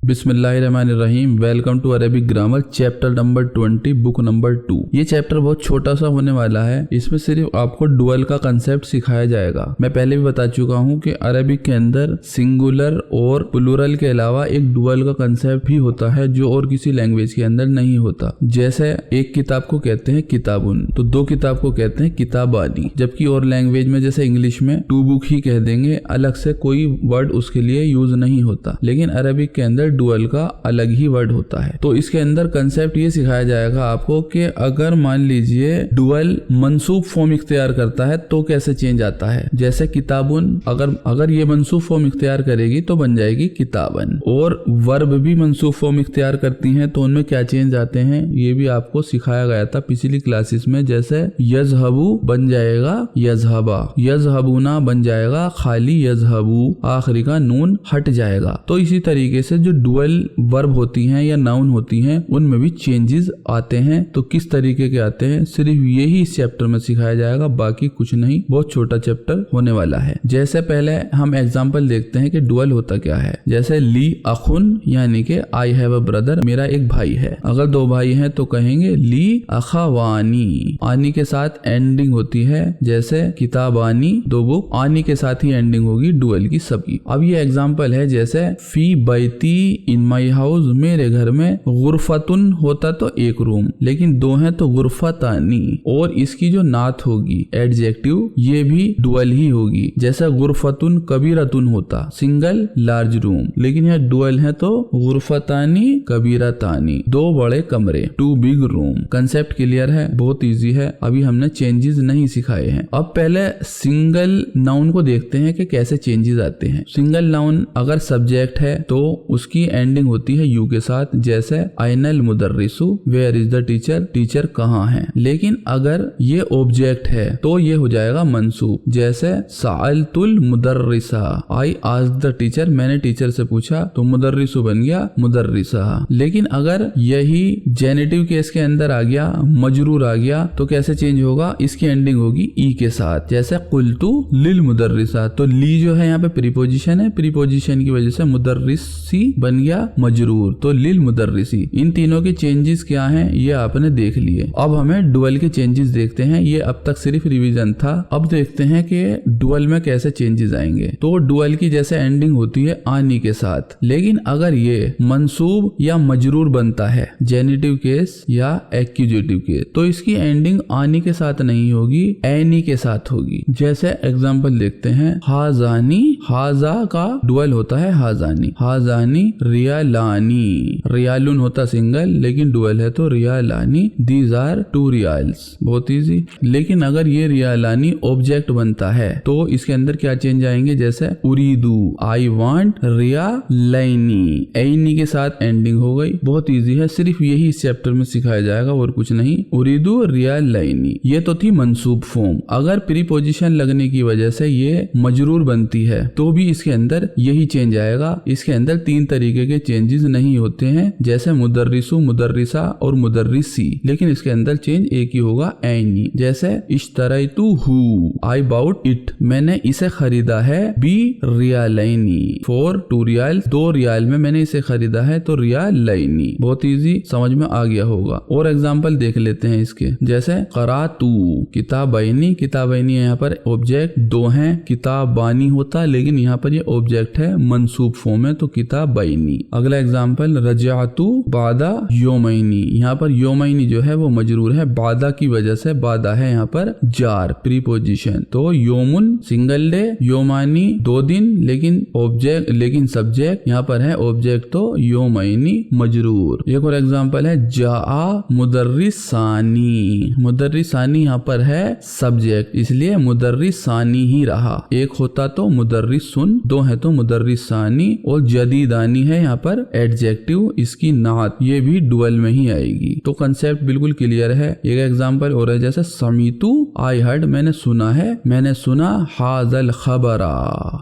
बिस्मिल्लाहिर्रहमानिर्रहीम। Welcome to Arabic grammar chapter number 20 book number 2। ये chapter बहुत छोटा सा होने वाला है। इसमें सिर्फ आपको डुअल का कंसेप्ट सिखाया जाएगा। मैं पहले भी बता चुका हूँ कि अरेबिक के अंदर सिंगुलर और प्लूरल के अलावा एक डुअल का कंसेप्ट भी होता है जो और किसी लैंग्वेज के अंदर नहीं होता। जैसे एक किताब को कहते हैं किताबुन, तो दो किताब को कहते हैं किताबानी। जबकि और लैंग्वेज में जैसे इंग्लिश में टू बुक ही कह देंगे, अलग से कोई वर्ड उसके लिए यूज नहीं होता। लेकिन अरेबिक के अंदर डुअल का अलग ही वर्ड होता है। तो इसके अंदर कंसेप्ट ये सिखाया जाएगा आपको कि अगर मान लीजिए डुअल मंसूब फॉर्म इख्तियार करता है तो कैसे चेंज आता है। जैसे किताबुन, अगर ये मंसूब फॉर्म इख्तियार करेगी तो बन जाएगी किताबन। और वर्ब भी मंसूब फॉर्म इख्तियार करती हैं तो उनमें क्या चेंज आते हैं ये भी आपको सिखाया गया था पिछली क्लासेस में। जैसे यजहबू बन जाएगा यजहबा, यजहबूना बन जाएगा खाली यजहबू, आखिरी का नून हट जाएगा। तो इसी तरीके से जो डुअल वर्ब होती हैं या नाउन होती हैं उनमें भी चेंजेस आते हैं। तो किस तरीके के आते हैं सिर्फ यही इस चैप्टर में सिखाया जाएगा, बाकी कुछ नहीं। बहुत छोटा चैप्टर होने वाला है। जैसे पहले हम एग्जांपल देखते हैं कि डुअल होता क्या है। जैसे ली अखुन यानी कि आई हैव अ ब्रदर, मेरा एक भाई है। अगर दो भाई हैं तो कहेंगे ली अखावानी, आनी के साथ एंडिंग होती है। जैसे किताबानी दो बुक, आनी के साथ ही एंडिंग होगी डुअल की सबकी। अब ये एग्जांपल है जैसे फी बैती इन माई हाउस, मेरे घर में। गुरफतुन होता तो एक रूम, लेकिन दो हैं तो गुरफतानी। और इसकी जो नात होगी एडजेक्टिव ये भी डुअल ही होगी। जैसे गुरफतुन कबीरतुन होता सिंगल लार्ज रूम, लेकिन यह डुअल है तो गुरफतानी कबीरतानी, दो बड़े कमरे, two big room. Concept clear है, बहुत इजी है। अभी हमने चेंजेस नहीं सिखाए हैं। अब पहले सिंगल नाउन को देखते हैं कि कैसे चेंजेस आते हैं। सिंगल नाउन अगर सब्जेक्ट है तो उसकी एंडिंग होती है यू के साथ। जैसे आइनल मुदर्रिसु, where is the teacher, teacher कहाँ है। लेकिन अगर ये ऑब्जेक्ट है तो ये हो जाएगा मंसूब। जैसे साअलतुल मुदर्रिसा, आई आस्क्ड द टीचर, मैंने टीचर से पूछा, तो मुदर्रिसु बन गया मुदर्रिसा। लेकिन अगर यही जेनेटिव केस के अंदर आ गया, मजरूर आ गया, तो कैसे चेंज होगा, इसकी एंडिंग होगी ई के साथ। जैसे कुल्तु लिल मुदर्रिसा, तो ली जो है यहाँ पे प्रीपोजिशन है, प्रीपोजिशन की वजह से मुदर्रिसी बन गया मजरूर, तो लिल मुदर्रिसी। इन तीनों के चेंजेस क्या हैं ये आपने देख लिए। अब हमें डुअल के चेंजेस देखते हैं। ये अब तक सिर्फ रिवीजन था। अब देखते हैं कि डुअल में कैसे चेंजेस आएंगे। तो डुअल की जैसे एंडिंग होती है आनी के साथ, लेकिन अगर ये मंसूब या मजरूर बनता है, जेनेटिव केस या एक्यूजेटिव केस, तो इसकी एंडिंग आनी के साथ नहीं होगी, एनी के साथ होगी। जैसे एग्जाम्पल देखते हैं, हाजानी, हाजा का डुअल होता है हाजानी, हाजानी रियालानी, रियालुन होता सिंगल लेकिन डुअल है तो रियालानी, दीज आर टू रियाल्स। बहुत इजी। लेकिन अगर ये रियालानी ऑब्जेक्ट बनता है तो इसके अंदर क्या चेंज आएंगे। जैसे उरीदू, आई वांट रियालानी, एनी के साथ एंडिंग हो गई। बहुत इजी है, सिर्फ यही इस चैप्टर में सिखाया जाएगा और कुछ नहीं। उरीदू रियालानी, ये तो थी मंसूब फॉर्म। अगर प्रीपोजिशन लगने की वजह से ये मजरूर बनती है तो भी इसके अंदर यही चेंज आएगा। इसके अंदर तीन तरीके के चेंजेस नहीं होते हैं, जैसे मुदर्रिसु, मुदर्रिसा और मुदर्रिसी, लेकिन इसके अंदर चेंज एक ही होगा, एनी। जैसे इश्तरैतु हु, आई बाउट इट, मैंने इसे खरीदा है, बी रियालैनी, फॉर टू रियाल, दो रियाल में मैंने इसे खरीदा है तो रियालैनी। बहुत इजी, समझ में आ गया होगा। और एग्जाम्पल देख लेते हैं इसके। जैसे करातू, किताबैनी, किताबैनी यहाँ पर ऑब्जेक्ट दो हैं, किताबानी होता लेकिन यहाँ पर ये ऑब्जेक्ट है, मंसूब फॉर्म है तो किताबैनी। अगला एग्जाम्पल रजातु बादा योमैनी, यहाँ पर योमैनी जो है वो मजरूर है, बादा की वजह से, बादा है यहाँ पर जार प्रीपोजिशन, तो योमुन सिंगल डे, योमानी दो दिन, लेकिन सब्जेक्ट यहाँ पर है ऑब्जेक्ट तो योमैनी मजरूर। एक और एग्जाम्पल है जाआ मुदर्रिसानी, मुदर्रिसानी यहाँ पर है सब्जेक्ट इसलिए मुदर्रिसानी ही रहा। एक होता तो मुदर्रिसुन, दो है तो मुदर्रिसानी, और जदीदानी है यहाँ पर एडजेक्टिव, इसकी नात ये भी डुअल में ही आएगी। तो कंसेप्ट बिल्कुल क्लियर है। एक एग्जांपल और है, जैसे समीतु, आई हर्ड, मैंने सुना है, मैंने सुना, हाजल खबरा,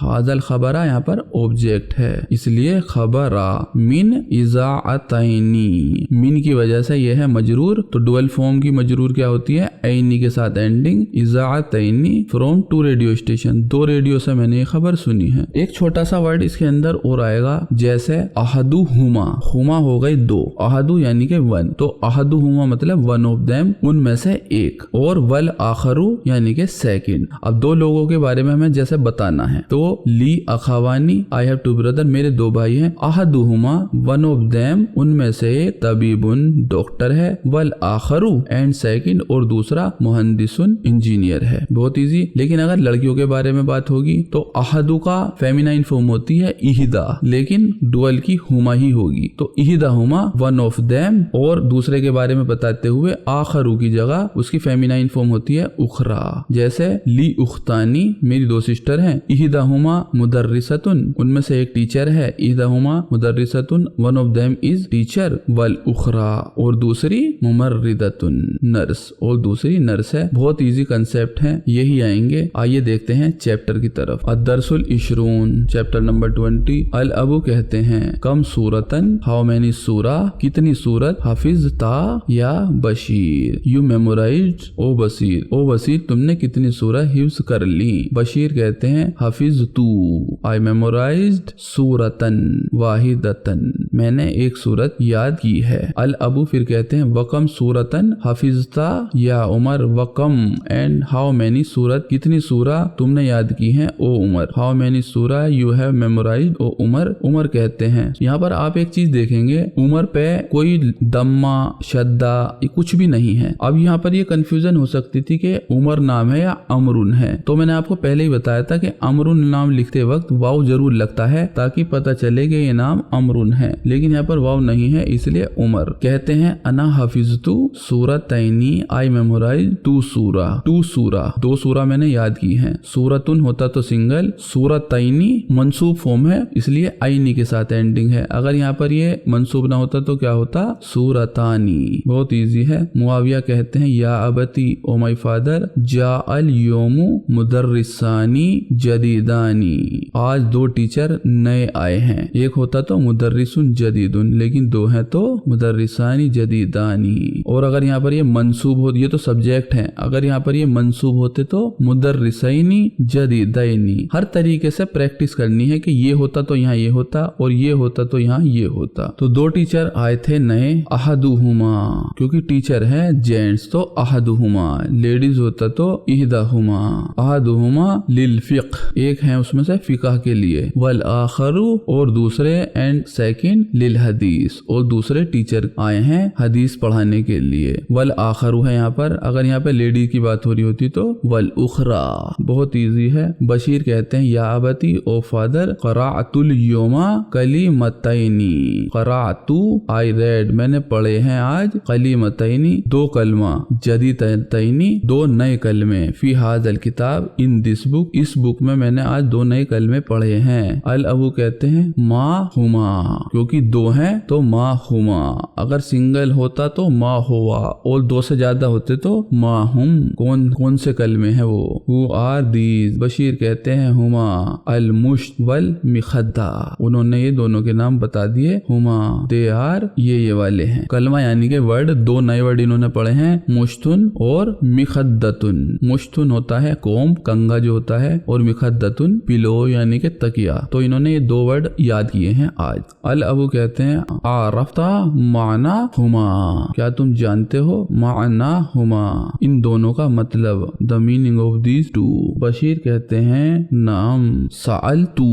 हाजल खबरा यहाँ पर ऑब्जेक्ट है इसलिए खबरा, मिन इजाअतैनी, मिन की वजह से ये है मजरूर, तो डुअल फॉर्म की मजरूर क्या होती है, ऐनी के साथ एंडिंग, इजाअतैनी फ्रॉम टू रेडियो स्टेशन, दो रेडियो से मैंने ये खबर सुनी है। एक छोटा सा वर्ड इसके अंदर और आएगा, जैसे जैसे अहदुहुमा, हुमा हो गई दो, अहदु यानी कि वन, तो अहदुहुमा मतलब वन ऑफ देम, उनमें से एक, और वल आखरू यानी कि सेकंड। अब दो लोगों के बारे में हमें जैसे बताना है, तो ली अखावानी, आई हैव टू ब्रदर, मेरे दो भाई हैं, अहदुहुमा वन ऑफ देम, उनमें से एक तबीबुन डॉक्टर है, वल आखरू एंड सेकंड, और दूसरा मुहंदिसुन इंजीनियर है। बहुत इजी। लेकिन अगर लड़कियों के बारे में बात होगी तो अहदु का फेमिनाइन फॉर्म होती है इहिदा, लेकिन डुअल की हुमा ही होगी, तो इहिदा हुमा वन ऑफ देम, और दूसरे के बारे में बताते हुए आखरू की जगह उसकी फेमिनाइन फॉर्म होती है उखरा। जैसे ली उख्तानी, मेरी दो सिस्टर हैं, इहिदा हुमा मुदर्रिसतुन, उनमें से एक टीचर है, इहिदा हुमा मुदर्रिसतुन, one of them is teacher, वल उखरा, और दूसरी मुमर्रिदतुन, नर्स, और दूसरी नर्स है। बहुत इजी कंसेप्ट है, यही आएंगे। आइए देखते हैं चैप्टर की तरफ। अदरसुल इशरून, चैप्टर नंबर 20। अल अबू कहते हैं कम सूरतन, हाउ मैनी सूरा, कितनी सूरत, हाफिज ता या बशीर, यू मेमोराइज्ड ओ बशीर, ओ बशीर तुमने कितनी सूरा हिफ्ज कर ली। बशीर कहते हैं हाफिज तू, आई मेमोराइज्ड सूरतन वाहिदतन, मैंने एक सूरत याद की है। अल अबू फिर कहते हैं वकम सूरतन हाफिजता या उमर, वकम एंड हाउ मैनी सूरत, कितनी सूरा तुमने याद की है ओ उमर, हाउ मैनी सूरा यू हैव मेमोराइज्ड ओ उमर। उमर कहते हैं, यहाँ पर आप एक चीज देखेंगे, उमर पे कोई दम्मा शद्दा कुछ भी नहीं है। अब यहाँ पर ये कंफ्यूजन हो सकती थी कि उमर नाम है या अमरुन है, तो मैंने आपको पहले ही बताया था कि अमरुन नाम लिखते वक्त वाव जरूर लगता है ताकि पता चले कि ये नाम अमरुन है, लेकिन यहाँ पर वाव नहीं है इसलिए उमर। कहते हैं अना हाफिजतु सूरतैनी, आई मेमोराइज टू सूरा, टू सूरा, दो सूरा मैंने याद की है। सूरतुन होता तो सिंगल, सूरतैनी मंसूब फॉर्म है इसलिए आईनी के साथ एंडिंग है। अगर यहाँ पर ये मंसूब ना होता तो क्या होता, सूरतानी। बहुत इजी है। मुआविया कहते हैं या अबती ओ माई फादर, जा अल योमु मुदर्रिसानी जदीदानी, आज दो टीचर नए आए हैं। एक होता तो मुदर्रिसुन जदीदुन, लेकिन दो हैं तो मुदर्रिसानी जदीदानी। और अगर यहाँ पर ये मंसूब हो, ये तो सब्जेक्ट है, अगर यहाँ पर ये मंसूब होते तो मुदर्रिसैनी जदीदैनी। हर तरीके से प्रैक्टिस करनी है कि ये होता तो यहाँ ये होता और ये होता तो यहाँ ये होता। तो दो टीचर आए थे नए, अहदुहुमा, क्योंकि टीचर है जेंट्स तो अहदुहुमा, लेडीज होता तो इहदाहुमा, अहदुहुमा लिल फिक्ह, एक है उसमें से फिकह के लिए, वल आखरू, और दूसरे एंड सेकंड लिल हदीस, और दूसरे टीचर आए हैं हदीस पढ़ाने के लिए। वल आखरू है यहाँ पर, अगर यहाँ पे लेडी की बात हो रही होती तो वल उखरा। बहुत इजी है। बशीर कहते हैं या अबती ओ फादर, क़राअतुल यौमा कलिमतैनी, क़राअतु आई रेड, मैंने पढ़े हैं आज, कलिमतैनी दो कलमा, जदीदतैनी दो नए कलमे, फी हाज़ल किताब इन दिस बुक, इस बुक में मैंने आज दो नए कलमे पढ़े हैं। अल अबू कहते हैं मा हुमा, क्योंकि दो हैं तो मा हुमा, अगर सिंगल होता तो मा हुआ और दो से ज्यादा होते तो मा हुम, कौन कौन से कलमे हैं वो, हु आर दीज। बशीर कहते हैं हुमा अल मुश्त वल मिखद्दा, उन्होंने ये दोनों के नाम बता दिए, हुमा दे आर ये वाले हैं। कलमा यानी के वर्ड, दो नए वर्ड इन्होंने पढ़े हैं, मुश्तुन और मिखद्दतुन। मुश्तुन होता है कोम्ब, कंगा जो होता है, और मिखद्दतुन पिलो यानी के तकिया। तो इन्होंने ये दो वर्ड याद किए हैं आज। अल अबू कहते हैं आरफ्ता माना हुमा, क्या तुम जानते हो माना हुमा, इन दोनों का मतलब, the meaning of these to. Bashir कहते हैं नाम, सअलतु,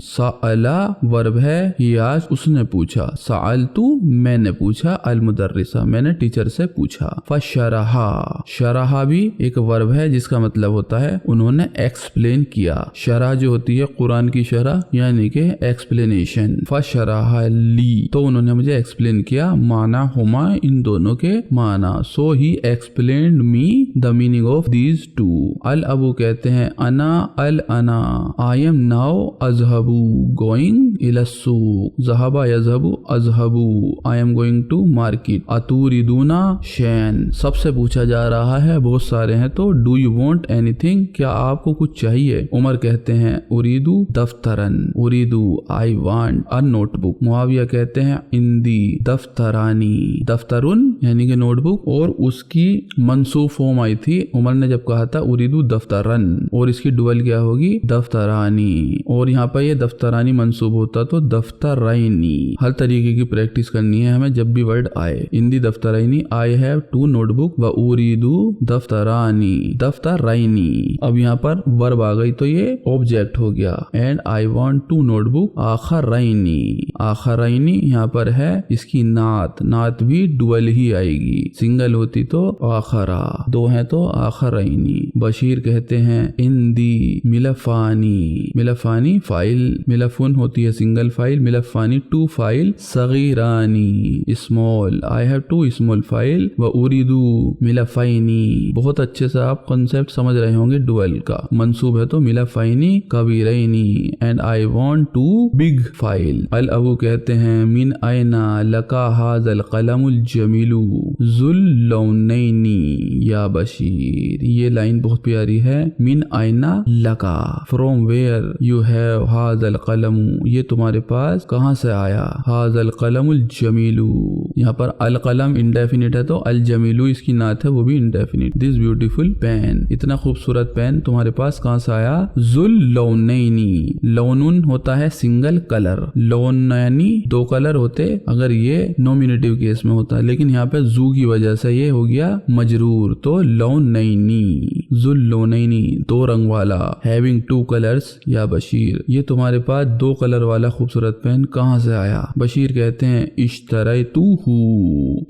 सअला वर्ब है, याज उसने पूछा, सअलतु मैंने पूछा, अल मुदर्रिसा मैंने टीचर से पूछा, फशरहा, शरहा भी एक वर्ब है जिसका मतलब होता है उन्होंने एक्सप्लेन किया। शरह जो होती है कुरान की शरह यानी के एक्सप्लेनेशन, फशरहा ली, तो उन्होंने मुझे एक्सप्लेन किया, माना हुमा इन दोनों के माना, so he explained me the meaning of these two. अल अबू कहते हैं अना अल अना, आई एम नाउ अजहबू गोइंग इला सूक, ज़हबा यज़हबू अजहबू, I am going to market, अतुरिदूना शैन, सबसे पूछा जा रहा है, बहुत सारे हैं तो डू यू वांट एनीथिंग, क्या आपको कुछ चाहिए। उमर कहते हैं उरीदू दफ्तरन, उरीदू आई वांट अ नोटबुक, मुआविया कहते हैं इंदी दफ्तरानी, दफ्तरुन यानी कि नोटबुक, और उसकी मंसूब फॉर्म आई थी उमर ने जब कहा था उरीदू दफ्तरन, और इसकी डुअल क्या होगी दफ्तरानी, और यहाँ पर ये दफ्तरानी मंसूब होता तो दफ्तराइनी। हर तरीके की प्रैक्टिस करनी है हमें जब भी वर्ड आए। इंदी दफ्तराइनी, आई हैव 2 नोटबुक, व उरीदू दफ्तरानी, दफ्तराइनी। अब यहाँ पर वर्ब आ गई तो ये ऑब्जेक्ट हो गया। एंड आई वांट 2 नोटबुक आखराइनी, आखराइनी यहाँ पर है इसकी नात, नात भी डुअल ही आएगी, सिंगल होती तो आखरा, 2 है तो आखराइनी। बशीर कहते हैं इंदी मिलफानी, मिलफानी फाइल, मिलफुन होती है सिंगल फाइल, मिलफानी 2 फाइल, सगीरानी small, I have 2 small file, व उरीदू मिलफाइनी। बहुत अच्छे से आप कॉन्सेप्ट समझ रहे होंगे डुअल का। मंसूब है तो मिलफाइनी कबीरैनी, and I want 2 big file. अल अबू कहते हैं मिन आयना लका हाज़ल कलमुल जमीलू जुल लौनैनी या बशीर। ये लाइन बहुत प्यारी है। मिन आयना लका, फ्रॉम वेयर यू हैव हाज़ल कलमू, ये तुम्हारे पास कहाँ से आया। हाज़ल कलमुल जमीलू, यहाँ पर अल कलम इंडेफिनिट है तो अल जमीलू इसकी नात है वो भी इंडेफिनिट। दिस ब्यूटीफुल पेन, इतना खूबसूरत पेन तुम्हारे पास कहाँ से आया। जुल लौनैनी, लौनुन होता है सिंगल कलर, लौनैनी 2 कलर होते अगर ये नॉमिनेटिव केस में होता, लेकिन यहाँ पे जू की वजह से ये हो गया मजरूर, तो लौनैनी, जुल लौनैनी 2 रंग वाला, हैविंग 2 कलर्स या बशीर, ये तुम्हारे पास 2 कलर वाला खूबसूरत पेन कहाँ से आया। बशीर कहते हैं इश्तरैतुहू,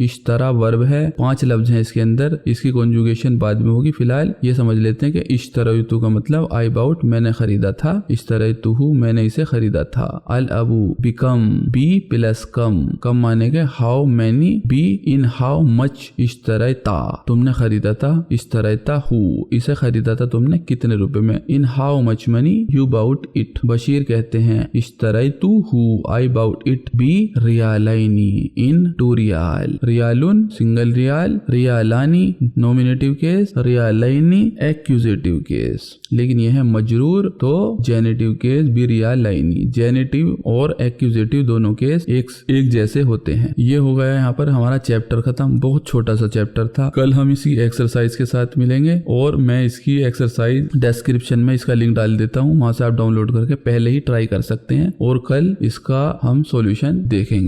इश्तरा वर्ब है, 5 लफ्ज हैं इसके अंदर, इसकी कॉन्जुगेशन बाद में होगी। फिलहाल ये समझ लेते हैं कि इश्तरैतु का मतलब आई बाउट मैंने खरीदा था, इश्तरैतुहू मैंने इसे खरीदा था। अल अबू बिकम, बी प्लस कम, कम माने के हाउ मैनी, बी इन हाउ मच इश्तरैता, तुमने खरीदा था, इश्तरैता हु इसे खरीदा था तुमने कितने रुपए में, in how much money you bought it. बशीर कहते हैं इश्तरैतु हु आई बाउट इट बी रियालैनी, इन 2 रियाल, रियालुन सिंगल रियाल, रियालानी नॉमिनेटिव केस, रियालैनी एक्यूजेटिव केस, लेकिन यह है मजरूर तो जेनेटिव केस भी रियालैनी, जेनेटिव और एक्यूजेटिव दोनों केस एक जैसे होते हैं। ये हो गया यहाँ पर हमारा चैप्टर खत्म। बहुत छोटा सा चैप्टर था। कल हम इसी एक्सरसाइज के साथ मिलेंगे और मैं इसकी एक्सरसाइज डिस्क्रिप्शन में इसका लिंक डाल देता हूँ, वहां से आप डाउनलोड करके पहले ही ट्राई कर सकते हैं और कल इसका हम सॉल्यूशन देखेंगे।